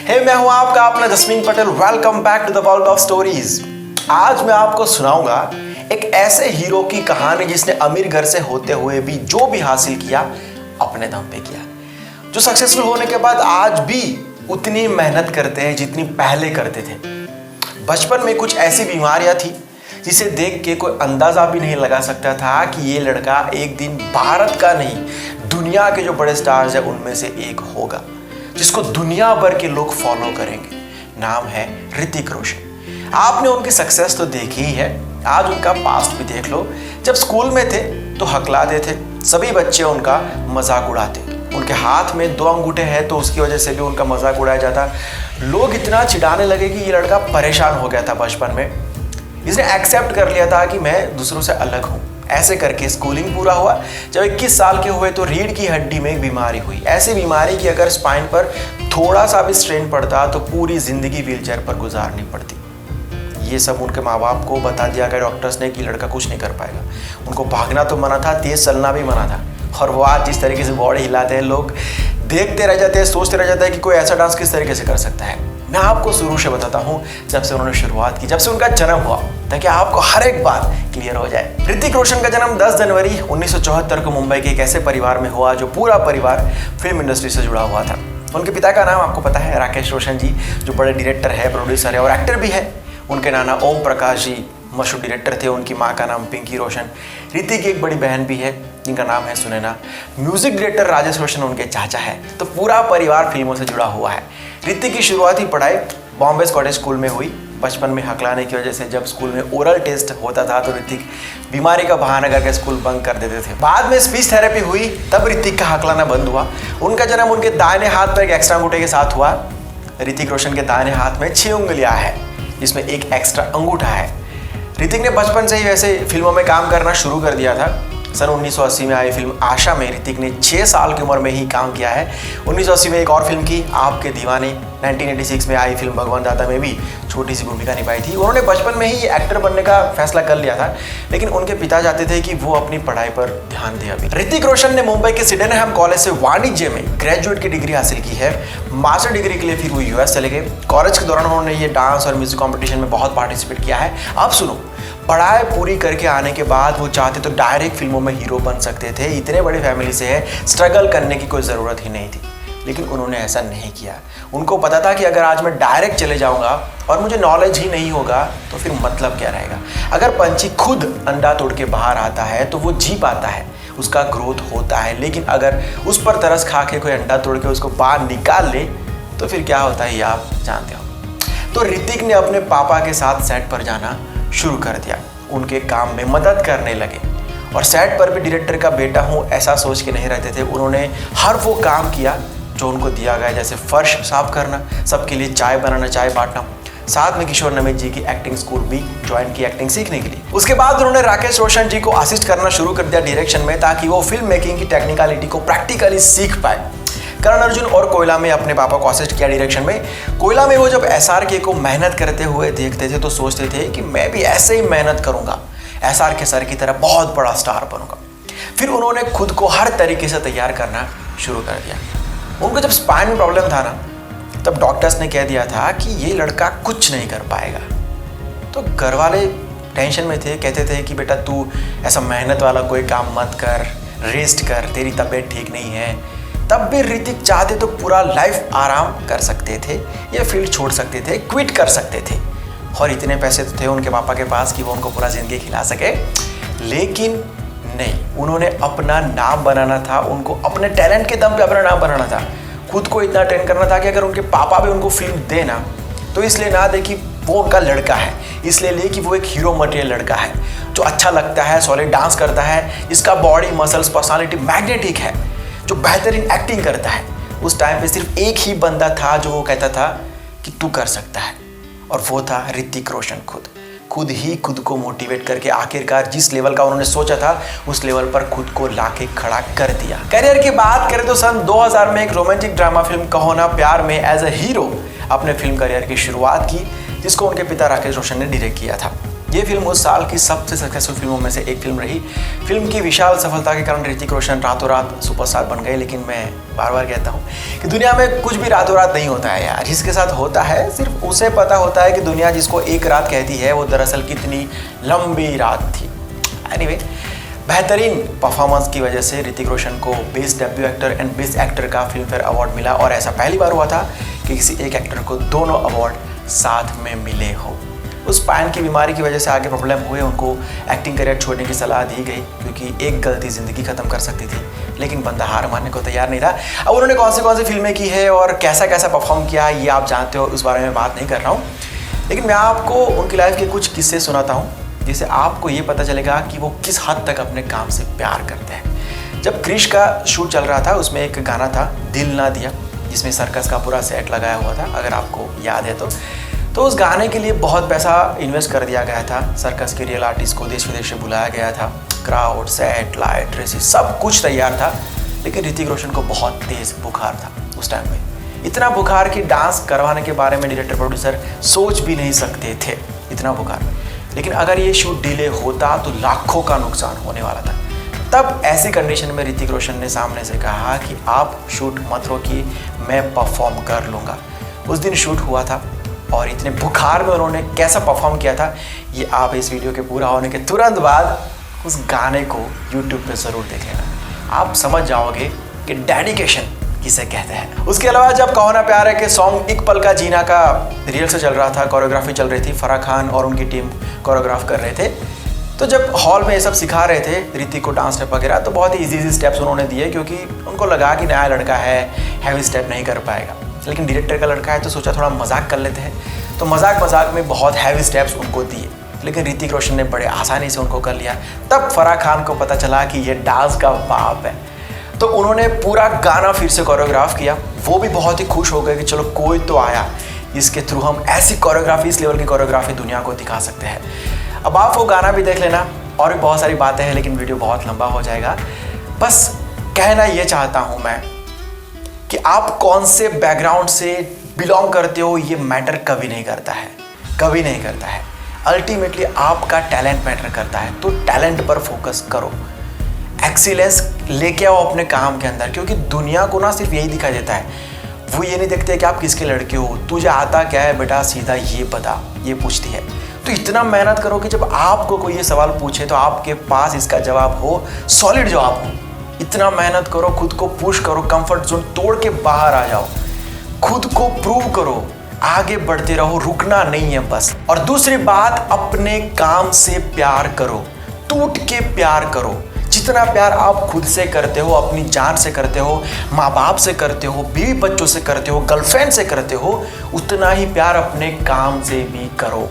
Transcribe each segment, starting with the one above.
मैं हूं आपका अपना Jasmine Patel. Welcome back to the world of stories. आज मैं आपको सुनाऊंगा एक ऐसे हीरो की कहानी जिसने अमीर घर से होते हुए भी जो भी हासिल किया अपने दम पे किया, जो सक्सेसफुल होने के बाद आज भी उतनी मेहनत करते हैं जितनी पहले करते थे। बचपन में कुछ ऐसी बीमारियां थी जिसे देख के कोई अंदाजा भी नहीं लगा सकता था कि ये लड़का एक दिन भारत का नहीं दुनिया के जो बड़े स्टार्स हैं उनमें से एक होगा, जिसको दुनिया भर के लोग फॉलो करेंगे। नाम है ऋतिक रोशन। आपने उनकी सक्सेस तो देखी ही है, आज उनका पास्ट भी देख लो। जब स्कूल में थे तो हकलाते थे, सभी बच्चे उनका मजाक उड़ाते। उनके हाथ में 2 अंगूठे हैं तो उसकी वजह से भी उनका मजाक उड़ाया जाता। लोग इतना चिढ़ाने लगे कि ये लड़का परेशान हो गया था बचपन में। इसने एक्सेप्ट कर लिया था कि मैं दूसरों से अलग हूँ। ऐसे करके स्कूलिंग पूरा हुआ। जब 21 साल के हुए तो रीढ़ की हड्डी में एक बीमारी हुई, ऐसी बीमारी कि अगर स्पाइन पर थोड़ा सा भी स्ट्रेन पड़ता तो पूरी जिंदगी व्हीलचेयर पर गुजारनी पड़ती। ये सब उनके माँ बाप को बता दिया गया डॉक्टर्स ने कि लड़का कुछ नहीं कर पाएगा। उनको भागना तो मना था, तेज चलना भी मना था। और वो आज जिस तरीके से बॉडी हिलाते हैं, लोग देखते रह जाते हैं, सोचते रह जाते हैं कि कोई ऐसा डांस किस तरीके से कर सकता है। मैं आपको शुरू से बताता हूँ, जब से उन्होंने शुरुआत की, जब से उनका जन्म हुआ, ताकि आपको हर एक बात क्लियर हो जाए। ऋतिक रोशन का जन्म 10 जनवरी 1974 को मुंबई के एक ऐसे परिवार में हुआ जो पूरा परिवार फिल्म इंडस्ट्री से जुड़ा हुआ था। उनके पिता का नाम आपको पता है, राकेश रोशन जी, जो बड़े डायरेक्टर है, प्रोड्यूसर है और एक्टर भी है। उनके नाना ओम प्रकाश जी मशहूर डायरेक्टर थे। उनकी माँ का नाम पिंकी रोशन। ऋतिक की एक बड़ी बहन भी है जिनका नाम है सुनैना। म्यूजिक डायरेक्टर राजेश रोशन उनके चाचा है। तो पूरा परिवार फिल्मों से जुड़ा हुआ है। ऋतिक की शुरुआती पढ़ाई बॉम्बे कॉलेज स्कूल में हुई। बचपन में हकलाने की वजह से जब स्कूल में ओरल टेस्ट होता था तो ऋतिक बीमारी का बहाना करके स्कूल बंक कर देते थे। बाद में स्पीच थेरेपी हुई, तब ऋतिक का हकलाना बंद हुआ। उनका जन्म उनके दाहिने हाथ पर एक एक्स्ट्रा अंगूठे के साथ हुआ। ऋतिक रोशन के दाहिने हाथ में 6 उंगलियां हैं, जिसमें एक एक्स्ट्रा अंगूठा है। ऋतिक ने बचपन से ही वैसे फिल्मों में काम करना शुरू कर दिया था। सन 1980 में आई फिल्म आशा में ऋतिक ने 6 साल की उम्र में ही काम किया है। 1980 में एक और फिल्म की आपके दीवाने। 1986 में आई फिल्म भगवान दाता में भी छोटी सी भूमिका निभाई थी। उन्होंने बचपन में ही एक्टर बनने का फैसला कर लिया था, लेकिन उनके पिता चाहते थे कि वो अपनी पढ़ाई पर ध्यान दें। अभी ऋतिक रोशन ने मुंबई के सिडेनहम कॉलेज से वाणिज्य में ग्रेजुएट की डिग्री हासिल की है। मास्टर डिग्री के लिए फिर वो यूएस चले गए। कॉलेज के दौरान उन्होंने ये डांस और म्यूजिक कॉम्पिटिशन में बहुत पार्टिसिपेट किया है। अब सुनो, पढ़ाई पूरी करके आने के बाद वो चाहते तो डायरेक्ट फिल्मों में हीरो बन सकते थे। इतने बड़े फैमिली से है, स्ट्रगल करने की कोई ज़रूरत ही नहीं थी, लेकिन उन्होंने ऐसा नहीं किया। उनको पता था कि अगर आज मैं डायरेक्ट चले जाऊंगा और मुझे नॉलेज ही नहीं होगा तो फिर मतलब क्या रहेगा। अगर पंछी खुद अंडा तोड़ के बाहर आता है तो वो जी पाता है, उसका ग्रोथ होता है, लेकिन अगर उस पर तरस खा के कोई अंडा तोड़ के उसको बाहर निकाल ले तो फिर क्या होता है ये आप जानते हो। तो ऋतिक ने अपने पापा के साथ सेट पर जाना शुरू कर दिया। उनके काम में मदद करने लगे और सेट पर भी डायरेक्टर का बेटा हूँ ऐसा सोच के नहीं रहते थे। उन्होंने हर वो काम किया जो उनको दिया गया, जैसे फर्श साफ करना, सबके लिए चाय बनाना, चाय बांटना। साथ में किशोर नमित जी की एक्टिंग स्कूल भी ज्वाइन की एक्टिंग सीखने के लिए। उसके बाद उन्होंने राकेश रोशन जी को असिस्ट करना शुरू कर दिया डायरेक्शन में, ताकि वो फिल्म मेकिंग की टेक्निकलिटी को प्रैक्टिकली सीख पाए। करण अर्जुन और कोयला में अपने पापा को असिस्ट किया डायरेक्शन में। कोयला में वो जब SRK को मेहनत करते हुए देखते थे तो सोचते थे कि मैं भी ऐसे ही मेहनत करूंगा, SRK सर की तरह बहुत बड़ा स्टार बनूंगा। फिर उन्होंने खुद को हर तरीके से तैयार करना शुरू कर दिया। उनको जब स्पाइन में प्रॉब्लम था ना, तब डॉक्टर्स ने कह दिया था कि ये लड़का कुछ नहीं कर पाएगा। तो घर वाले टेंशन में थे, कहते थे कि बेटा तू ऐसा मेहनत वाला कोई काम मत कर, रेस्ट कर, तेरी तबीयत ठीक नहीं है। तब भी ऋतिक चाहते तो पूरा लाइफ आराम कर सकते थे, ये फील्ड छोड़ सकते थे, क्विट कर सकते थे। और इतने पैसे तो थे उनके पापा के पास कि वो उनको पूरा जिंदगी खिला सके, लेकिन नहीं, उन्होंने अपना नाम बनाना था। उनको अपने टैलेंट के दम पे अपना नाम बनाना था। खुद को इतना ट्रेन करना था कि अगर उनके पापा भी उनको फिल्म देना तो इसलिए ना दे कि वो उनका लड़का है, इसलिए ले कि वो एक हीरो मटेरियल लड़का है जो अच्छा लगता है, सॉलिड डांस करता है, इसका बॉडी मसल्स पर्सनालिटी मैग्नेटिक है, जो बेहतरीन एक्टिंग करता है। उस टाइम पे सिर्फ एक ही बंदा था जो वो कहता था कि तू कर सकता है, और वो था ऋतिक रोशन। खुद ही खुद को मोटिवेट करके आखिरकार जिस लेवल का उन्होंने सोचा था उस लेवल पर खुद को लाके खड़ा कर दिया। करियर की बात करें तो सन 2000 में एक रोमांटिक ड्रामा फिल्म कहो ना प्यार में एज अ हीरो अपने फिल्म करियर की शुरुआत की, जिसको उनके पिता राकेश रोशन ने डायरेक्ट किया था। ये फिल्म उस साल की सबसे सक्सेसफुल फिल्मों में से एक फिल्म रही। फिल्म की विशाल सफलता के कारण ऋतिक रोशन रातों रात सुपरस्टार बन गए। लेकिन मैं बार बार कहता हूँ कि दुनिया में कुछ भी रातों रात नहीं होता है यार। जिसके साथ होता है सिर्फ उसे पता होता है कि दुनिया जिसको एक रात कहती है वो दरअसल कितनी लंबी रात थी। एनीवे, बेहतरीन परफॉर्मेंस की वजह से ऋतिक रोशन को best debut actor and best actor का फिल्म फेयर अवार्ड मिला। और ऐसा पहली बार हुआ था कि किसी एक एक्टर को दोनों अवार्ड साथ में मिले हो। उस स्पाइन की बीमारी की वजह से आगे प्रॉब्लम हुए, उनको एक्टिंग करियर छोड़ने की सलाह दी गई क्योंकि एक गलती ज़िंदगी ख़त्म कर सकती थी। लेकिन बंदा हार मानने को तैयार नहीं था। अब उन्होंने कौन सी फिल्में की है और कैसा कैसा परफॉर्म किया ये आप जानते हो, उस बारे में बात नहीं कर रहा हूँ। लेकिन मैं आपको उनकी लाइफ के कुछ किस्से सुनाता हूँ जिससे आपको ये पता चलेगा कि वो किस हद तक अपने काम से प्यार करते हैं। जब क्रिश का शूट चल रहा था उसमें एक गाना था दिल ना दिया, जिसमें सर्कस का पूरा सेट लगाया हुआ था, अगर आपको याद है तो उस गाने के लिए बहुत पैसा इन्वेस्ट कर दिया गया था। सर्कस के रियल आर्टिस्ट को देश विदेश से बुलाया गया था। क्राउड, सेट, लाइट, ड्रेसेस सब कुछ तैयार था। लेकिन ऋतिक रोशन को बहुत तेज़ बुखार था उस टाइम में। इतना बुखार कि डांस करवाने के बारे में डायरेक्टर प्रोड्यूसर सोच भी नहीं सकते थे, इतना बुखार। लेकिन अगर ये शूट डिले होता तो लाखों का नुकसान होने वाला था। तब ऐसी कंडीशन में ऋतिक रोशन ने सामने से कहा कि आप शूट मत रोकिए, मैं परफॉर्म कर लूँगा। उस दिन शूट हुआ था और इतने बुखार में उन्होंने कैसा परफॉर्म किया था ये आप इस वीडियो के पूरा होने के तुरंत बाद उस गाने को यूट्यूब पे ज़रूर देख लेना। आप समझ जाओगे कि डेडिकेशन किसे कहते हैं। उसके अलावा जब कहो ना प्यार है के सॉन्ग एक पल का जीना का रिहर्सल चल रहा था, कोरियोग्राफी चल रही थी, फराह खान और उनकी टीम कोरियोग्राफ कर रहे थे। तो जब हॉल में ये सब सिखा रहे थे ऋतिक को डांस स्टेप वगैरह, तो बहुत ही इजी स्टेप्स उन्होंने दिए क्योंकि उनको लगा कि नया लड़का है, हैवी स्टेप नहीं कर पाएगा। लेकिन डायरेक्टर का लड़का है तो सोचा थोड़ा मजाक कर लेते हैं, तो मजाक में बहुत हैवी स्टेप्स उनको दिए। लेकिन ऋतिक रोशन ने बड़े आसानी से उनको कर लिया। तब फराह खान को पता चला कि ये डांस का बाप है, तो उन्होंने पूरा गाना फिर से कोरियोग्राफ किया। वो भी बहुत ही खुश हो गए कि चलो कोई तो आया, इसके थ्रू हम ऐसी कोरियोग्राफी, इस लेवल की कोरियोग्राफी दुनिया को दिखा सकते हैं। अब आप वो गाना भी देख लेना, और भी बहुत सारी बातें हैं लेकिन वीडियो बहुत लंबा हो जाएगा। बस कहना ये चाहता हूँ मैं कि आप कौन से बैकग्राउंड से बिलोंग करते हो ये मैटर कभी नहीं करता है, कभी नहीं करता है। अल्टीमेटली आपका टैलेंट मैटर करता है, तो टैलेंट पर फोकस करो, एक्सीलेंस लेके आओ अपने काम के अंदर। क्योंकि दुनिया को ना सिर्फ यही दिखाई देता है, वो ये नहीं देखते कि आप किसके लड़के हो, तुझे आता क्या है बेटा, सीधा ये बता, ये पूछती है। तो इतना मेहनत करो कि जब आपको कोई ये सवाल पूछे तो आपके पास इसका जवाब हो, सॉलिड जवाब हो। इतना मेहनत करो, खुद को पुश करो, कंफर्ट जोन तोड़ के बाहर आ जाओ, खुद को प्रूव करो, आगे बढ़ते रहो, रुकना नहीं है बस। और दूसरी बात, अपने काम से प्यार करो, टूट के प्यार करो। जितना प्यार आप खुद से करते हो, अपनी जान से करते हो, माँ बाप से करते हो, बीवी बच्चों से करते हो, गर्लफ्रेंड से करते हो, उतना ही प्यार अपने काम से भी करो।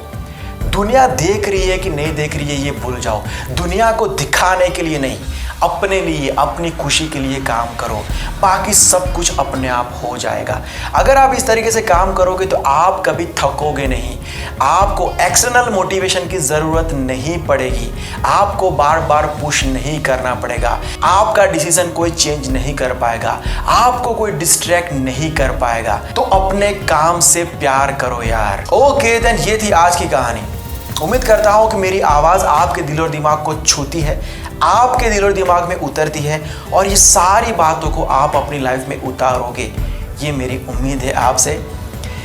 दुनिया देख रही है कि नहीं देख रही है ये भूल जाओ। दुनिया को दिखाने के लिए नहीं, अपने लिए, अपनी खुशी के लिए काम करो, बाकी सब कुछ अपने आप हो जाएगा। अगर आप इस तरीके से काम करोगे तो आप कभी थकोगे नहीं, आपको एक्सटर्नल मोटिवेशन की ज़रूरत नहीं पड़ेगी, आपको बार बार पुश नहीं करना पड़ेगा, आपका डिसीजन कोई चेंज नहीं कर पाएगा, आपको कोई डिस्ट्रैक्ट नहीं कर पाएगा। तो अपने काम से प्यार करो यार। ओके देन, ये थी आज की कहानी। उम्मीद करता हूँ कि मेरी आवाज़ आपके दिल और दिमाग को छूती है, आपके दिल और दिमाग में उतरती है और ये सारी बातों को आप अपनी लाइफ में उतारोगे, ये मेरी उम्मीद है आपसे।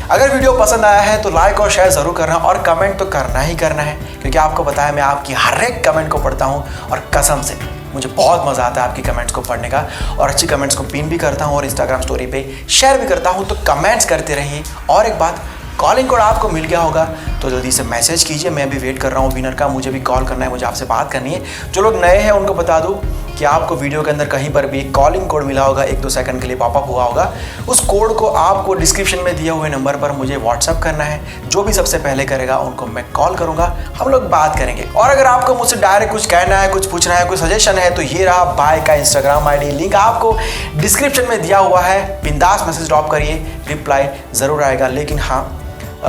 अगर वीडियो पसंद आया है तो लाइक और शेयर ज़रूर करना और कमेंट तो करना ही करना है, क्योंकि आपको पता है मैं आपकी हर एक कमेंट को पढ़ता हूँ और कसम से मुझे बहुत मज़ा आता है आपकी कमेंट्स को पढ़ने का। और अच्छी कमेंट्स को पिन भी करता हूँ और इंस्टाग्राम स्टोरी पे शेयर भी करता हूँ, तो कमेंट्स करते रहिए। और एक बात, कॉलिंग कोड आपको मिल गया होगा तो जल्दी से मैसेज कीजिए, मैं भी वेट कर रहा हूँ विनर का। मुझे भी कॉल करना है, मुझे आपसे बात करनी है। जो लोग नए हैं उनको बता दूँ कि आपको वीडियो के अंदर कहीं पर भी एक कॉलिंग कोड मिला होगा, 1-2 सेकंड के लिए पॉपअप हुआ होगा। उस कोड को आपको डिस्क्रिप्शन में दिए हुए नंबर पर मुझे व्हाट्सअप करना है। जो भी सबसे पहले करेगा उनको मैं कॉल करूँगा, हम लोग बात करेंगे। और अगर आपको मुझसे डायरेक्ट कुछ कहना है, कुछ पूछना है, कोई सजेशन है, तो ये रहा बाय का इंस्टाग्राम ID, लिंक आपको डिस्क्रिप्शन में दिया हुआ है। बिंदास मैसेज ड्रॉप करिए, रिप्लाई ज़रूर आएगा। लेकिन हाँ,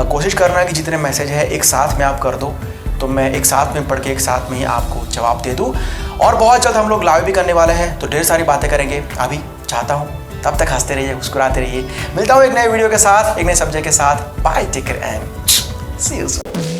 कोशिश करना कि जितने मैसेज है एक साथ में आप कर दो, तो मैं एक साथ में पढ़ के एक साथ में ही आपको जवाब दे दूँ। और बहुत जल्द हम लोग लाइव भी करने वाले हैं, तो ढेर सारी बातें करेंगे। अभी चाहता हूँ तब तक हंसते रहिए, मुस्कुराते रहिए। मिलता हूँ एक नए वीडियो के साथ, एक नए सब्जेक्ट के साथ। Bye, take care and see you soon.